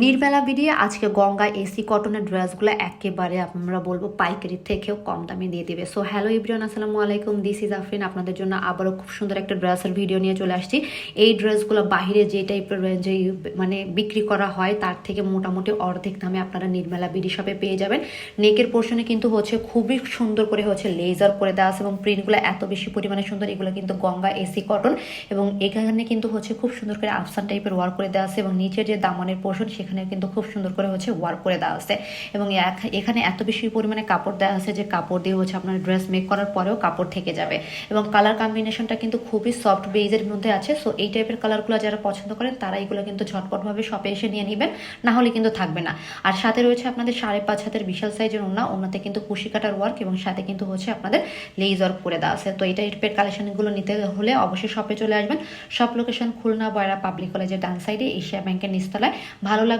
নির্বেলা video আজকে Ganga AC কটনের ড্রেসগুলো একেবারে আমরা বলবো পাইকারি থেকেও কম দামে দিয়ে দিবে। সো হ্যালো এভরিওয়ান, আসসালামু আলাইকুম, দিস ইজ আফরিন। আপনাদের জন্য আবারও খুব সুন্দর একটা ড্রেসের ভিডিও নিয়ে চলে আসছি। এই ড্রেসগুলো বাহিরে যে টাইপের রেঞ্জে মানে বিক্রি করা হয় তার থেকে মোটামুটি অর্ধেক দামে আপনারা নির্মেলা বিডি শপে পেয়ে যাবেন। নেকের পোর্শনে কিন্তু হচ্ছে খুবই সুন্দর করে হচ্ছে লেজার করে দেওয়া আছে এবং প্রিন্টগুলো এত বেশি পরিমাণে সুন্দর। এগুলো কিন্তু গঙ্গা এসি কটন এবং এখানে কিন্তু হচ্ছে খুব সুন্দর করে আফসান টাইপের ওয়ার্ক করে দেওয়া আছে এবং নিচের যে দামানের পোর্শন সেখানে কিন্তু খুব সুন্দর করে হচ্ছে ওয়ার্ক করে দেওয়া আছে এবং এখানে এত বেশি পরিমাণে কাপড় দেওয়া আছে যে কাপড় দিয়ে হচ্ছে আপনার ড্রেস মেক করার পরেও কাপড় থেকে যাবে এবং কালার কম্বিনেশনটা কিন্তু খুবই সফট বেজের মধ্যে আছে। সো এই টাইপের কালারগুলো যারা পছন্দ করেন তারা এগুলো কিন্তু ঝটপটভাবে শপে এসে নিয়ে নেবেন, না হলে কিন্তু থাকবে না। আর সাথে রয়েছে আপনাদের 5.5 হাতের বিশাল সাইজের ওনাতে কিন্তু কুশি কাটার ওয়ার্ক এবং সাথে কিন্তু হচ্ছে আপনাদের লেজ ওয়ার্ক করে দেওয়া আছে। তো এই টাইপের কালেকশনগুলো নিতে হলে অবশ্যই শপে চলে আসবেন। শপ লোকেশন খুলনা বয়রা পাবলিক কলেজের ডান সাইডে এশিয়া ব্যাংকের নিচতলায়। ভালো লাগলে